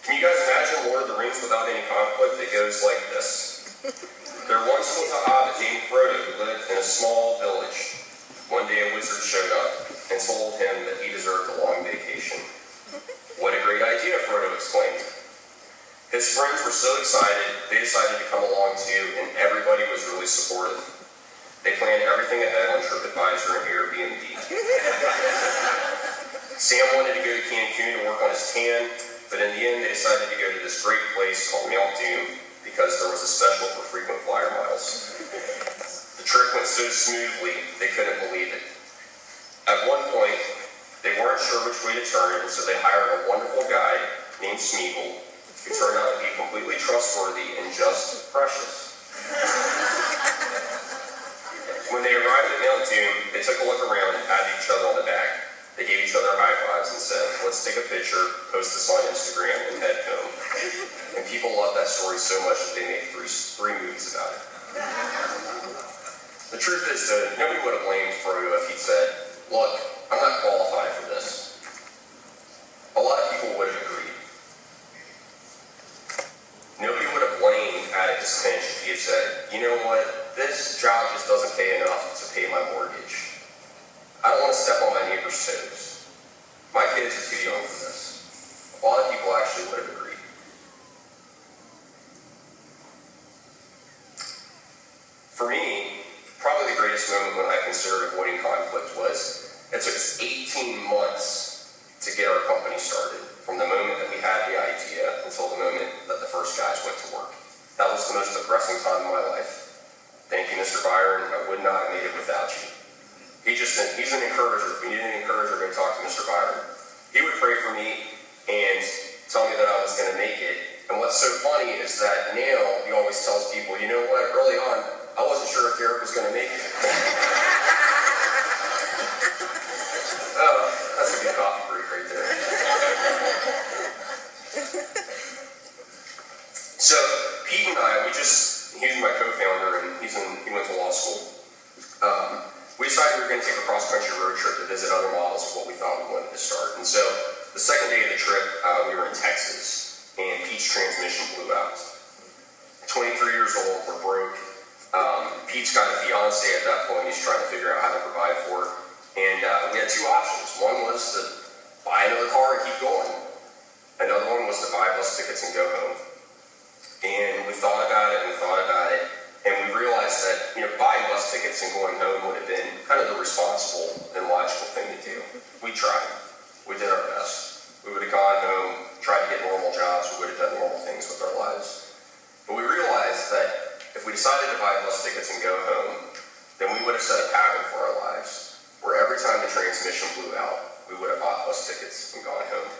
Can you guys imagine Lord of the Rings without any conflict? It goes like this. There once was a hobbit named Frodo who lived in a small village. One day a wizard showed up and told him that he deserved a long vacation. What a great idea, Frodo exclaimed. His friends were so excited, they decided to come along too, and everybody was really supportive. They planned everything ahead on TripAdvisor and Airbnb. Sam wanted to go to Cancun to work on his tan, but in the end they decided to go to this great place called Mount Doom because there was a special for frequent flyer miles. The trip went so smoothly, they couldn't believe it. At one point, they weren't sure which way to turn, and so they hired a wonderful guide named Smeagol, who turned out to be completely trustworthy and just precious. When they arrived at Mount Doom, they took a look around and patted each other on the back. They gave each other high fives and said, let's take a picture, post this on Instagram, and head home. And people loved that story so much that they made three movies about it. The truth is, though, nobody would have blamed Frodo if he'd said, look, I'm not qualified for this. A lot of people would have agreed. Nobody would have blamed Atticus Finch if he had said, you know what, this job just doesn't pay enough to pay my mortgage. I don't want to step on my neighbor's toes. My kids are too young for this. A lot of people actually would have agreed. For me, probably the greatest moment when I considered avoiding conflict was it took us 18 months to get our company started, from the moment that we had the idea until the moment that the first guys went to work. That was the most depressing time of my life. Thank you, Mr. Byron. I would not have made it without you. He's an encourager. If you need an encourager, go talk to Mr. Byron. He would pray for me and tell me that I was going to make it. And what's so funny is that now he always tells people, you know what, early on, I wasn't sure if Derek was going to make it. Oh, that's a good coffee break right there. So, Pete and I, he's my co-founder, and he went to law school. We decided we were going to take a cross-country road trip to visit other models of what we thought we wanted to start. And so, the second day of the trip, we were in Texas, and Pete's transmission blew out. 23 years old, we're broke. Pete's got a fiance at that point. He's trying to figure out how to provide for her. And we had two options. One was to buy another car and keep going. Another one was to buy bus tickets and go home. And we thought about it, and we realized that, buying bus tickets and going home would have been kind of the responsible and logical thing to do. We tried. We did our best. We would have gone home, tried to get normal jobs, we would have done normal things with our lives. But we realized that if we decided to buy bus tickets and go home, then we would have set a pattern for our lives, where every time the transmission blew out, we would have bought bus tickets and gone home.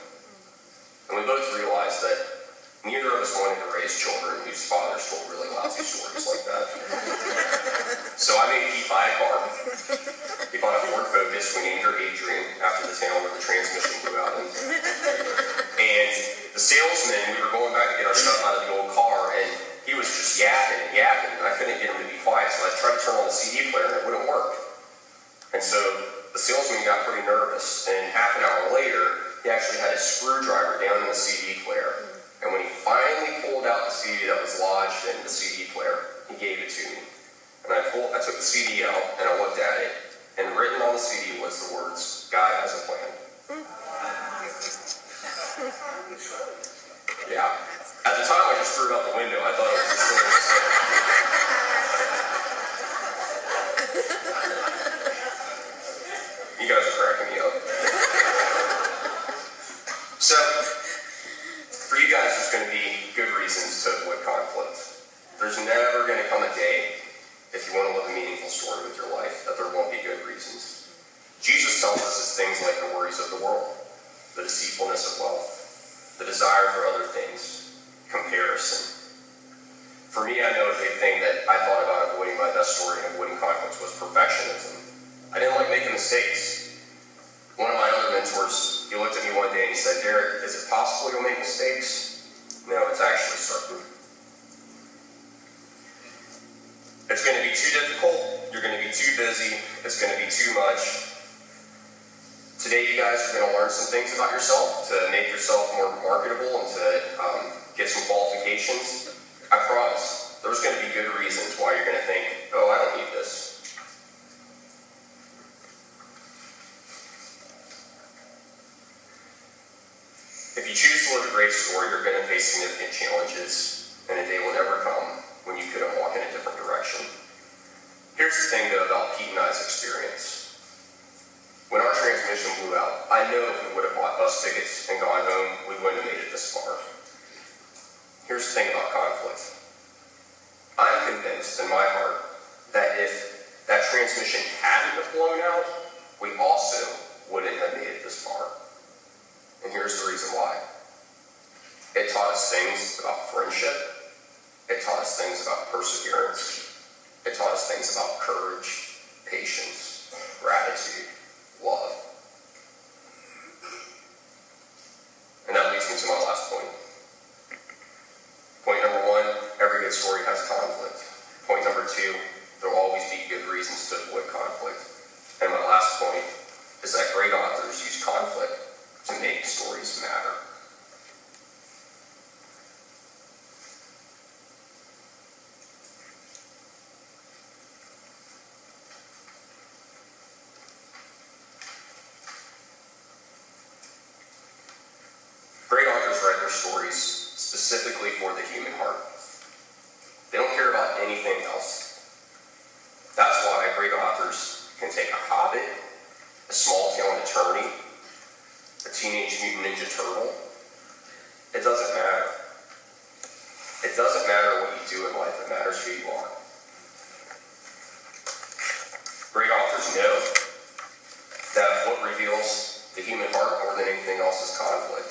And we both realized that neither of us wanted to raise children whose fathers told really lousy stories like that. So I made Pete buy a car. He bought a Ford Focus. We named her Adrian after the town where the transmission blew out in. And the salesman, we were going back to get our stuff out of the old car, and he was just yapping, and I couldn't get him to be quiet, so I tried to turn on the CD player, and it wouldn't work. And so the salesman got pretty nervous, and half an hour later, he actually had a screwdriver down in the CD player. And when he finally pulled out the CD that was lodged in the CD player, he gave it to me. And I took the CD out, and I looked at it, and written on the CD was the words, God has a plan. Yeah. At the time, I just threw it out the window. I thought it was the silliest thing. You guys are cracking me up. So, for you guys, there's going to be good reasons to avoid conflict. There's never going to come a day, if you want to live a meaningful story with your life, that there won't be good reasons. Jesus tells us it's things like the worries of the world, the deceitfulness of wealth, the desire for other things, comparison. For me, I know a big thing that I thought about avoiding my best story and avoiding conflicts was perfectionism. I didn't like making mistakes. One of my other mentors, he looked at me one day and he said, Derek, is it possible you'll make mistakes? No, it's actually certain. It's going to be too difficult, you're going to be too busy, it's going to be too much Today you guys are going to learn some things about yourself to make yourself more marketable and to get some qualifications. I promise, there's going to be good reasons why you're going to think, oh, I don't need this. If you choose to live a great story, you're going to face significant challenges, and a day will never come when you couldn't walk in a different direction. Here's the thing, though, about Pete and I's experience. When our transmission blew out, I know if we would have bought bus tickets and gone home, we wouldn't have made it this far. Here's the thing about conflict. I'm convinced in my heart that if that transmission hadn't have blown out, we also wouldn't have made it this far. And here's the reason why. It taught us things about friendship. It taught us things about perseverance. It taught us things about courage, patience, gratitude, love. And that leads me to my last point. Point number one, every good story has conflict. Point number two, there will always be good reasons to avoid conflict. And my last point is that great authors use conflict to make stories matter. Great authors write their stories specifically for the human heart. They don't care about anything else. That's why great authors can take a hobbit, a small-town attorney, a teenage mutant ninja turtle. It doesn't matter. It doesn't matter what you do in life. It matters who you are. Great authors know that what reveals the human heart more than anything else is conflict.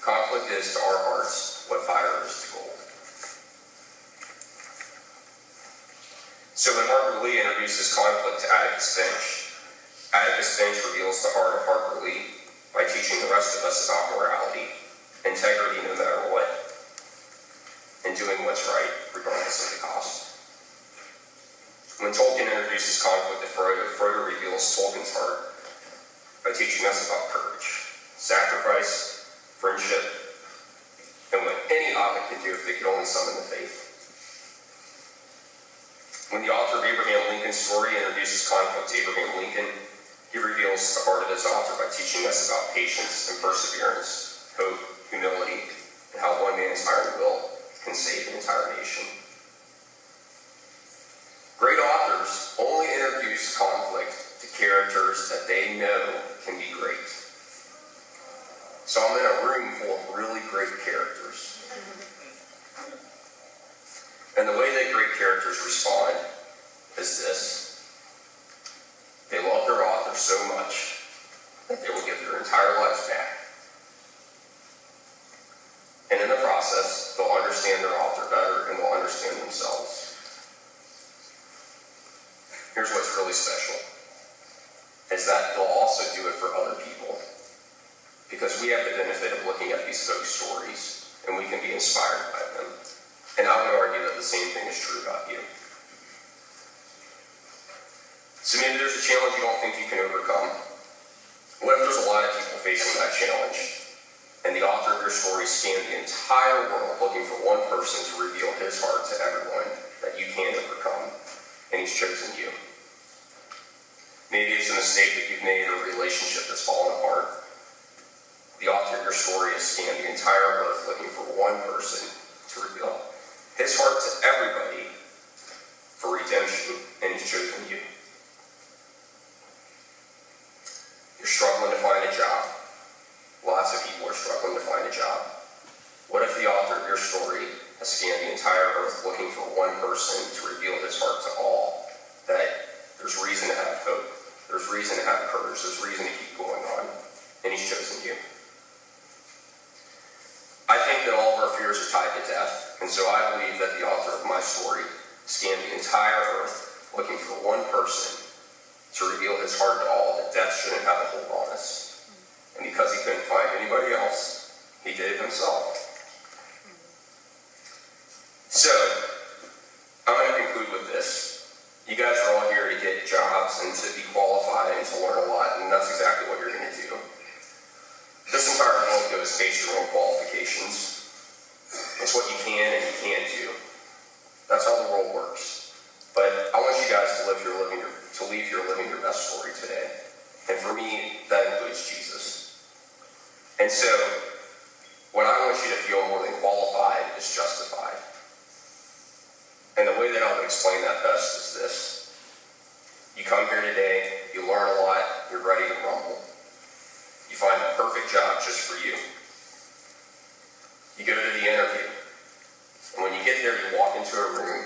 Conflict is to our hearts what fire is to gold. So when Harper Lee introduces conflict to Atticus Finch reveals the heart of Harper Lee by teaching the rest of us about morality, integrity no matter what, and doing what's right regardless of the cost. When Tolkien introduces conflict to Frodo reveals Tolkien's heart by teaching us about courage, sacrifice, friendship, and what any hobbit could do if they could only summon the faith. When the author of Abraham Lincoln's story introduces conflict to Abraham Lincoln, he reveals the heart of his author by teaching us about patience and perseverance, hope, humility, and how one man's iron will can save an entire nation. Great authors only introduce conflict to characters that they know can be great. So I'm in a room full of really great characters. And the way that great characters respond is this. They love their author so much that they will give their entire lives back. And in the process, they'll understand their author better and they'll understand themselves. Here's what's really special, is that they'll also do it for other people. Because we have the benefit of looking at these folks' stories, and we can be inspired by them. And I would argue that the same thing is true about you. So maybe there's a challenge you don't think you can overcome. What if there's a lot of people facing that challenge, and the author of your story scanned the entire world looking for one person to reveal his heart to everyone that you can't overcome, and he's chosen you? Maybe it's a mistake that you've made or a relationship that's fallen apart. The author of your story has scanned the entire earth looking for one person to reveal his heart to everybody for redemption, and he's chosen you. You're struggling to find a job. Lots of people are struggling to find a job. What if the author of your story has scanned the entire earth looking for one person to reveal his heart to all? That there's reason to have hope, there's reason to have courage, there's reason to keep going on, and he's chosen you. I think that all of our fears are tied to death, and so I believe that the author of my story scanned the entire earth looking for one person to reveal his heart to all, that death shouldn't have a hold on us. And because he couldn't find anybody else, he did it himself. So, I'm going to conclude with this. You guys are all here to get jobs and to be qualified and to learn a lot, and that's exactly what you're going to do. This entire world goes based on your own qualifications. It's what you can and you can't do. That's how the world works. But I want you guys to leave here living your best story today. And for me, that includes Jesus. And so, what I want you to feel more than qualified is justified. And the way that I would explain that best is this. You come here today, you learn a lot, you're ready to rumble. You find the perfect job just for you. You go to the interview. And when you get there, you walk into a room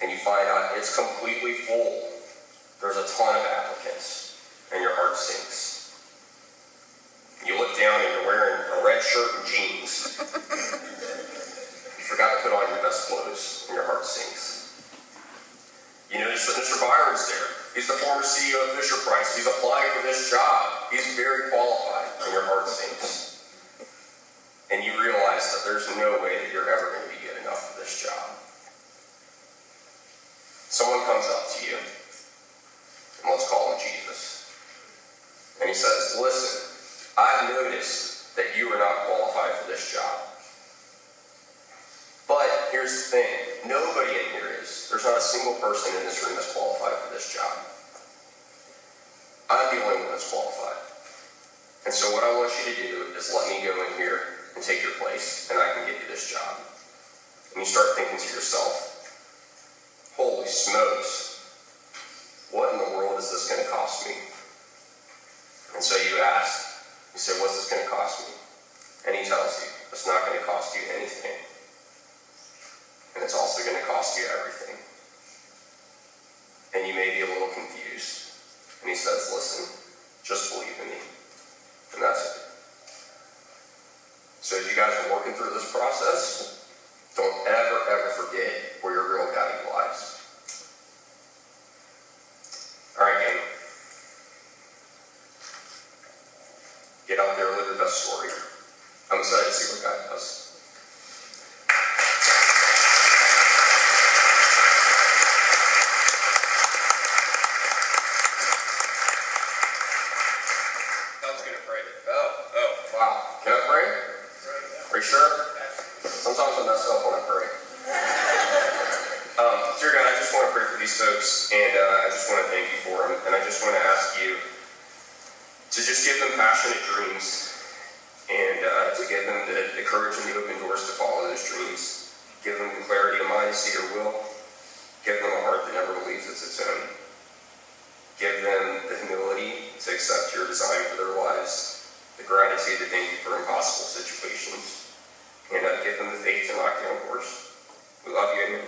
and you find out it's completely full. There's a ton of applicants, and your heart sinks. You look down and you're wearing a red shirt and jeans. You forgot to put on your best clothes, and your heart sinks. You notice that Mr. Byron's there. He's the former CEO of Fisher-Price. He's applying for this job. He's very qualified, and your heart sinks. And you realize that there's no way that you're ever going to be good enough for this job. Someone comes up to you, and let's call him Jesus. And he says, listen, I've noticed that you are not qualified for this job. But here's the thing, nobody in here is. There's not a single person in this room that's qualified for this job. I'm the only one that's qualified. And so what I want you to do is let me go in here and take your place, and I can get you this job. And you start thinking to yourself, holy smokes, what in the world is this going to cost me? And so you ask, you say, what's this going to cost me? And he tells you, it's not going to cost you anything. And it's also going to cost you everything. And you may be a little confused. And he says, listen, just believe in me. And that's it. So as you guys are working through this process, don't ever forget where your real value lies. All right, gang. Get out there and live your best story. I'm excited to see what God does. I was going to pray. Oh, wow. Can I pray? Are you sure? Sometimes I mess up when I pray. Dear God, I just want to pray for these folks, and I just want to thank you for them, and I just want to ask you to just give them passionate dreams, and to give them the courage and the open doors to follow those dreams. Give them the clarity of mind to see your will. Give them a heart that never believes it's its own. Give them the humility to accept your design for their lives, the gratitude to thank you for impossible situations, and give them the faith to knock down doors. We love you, amen.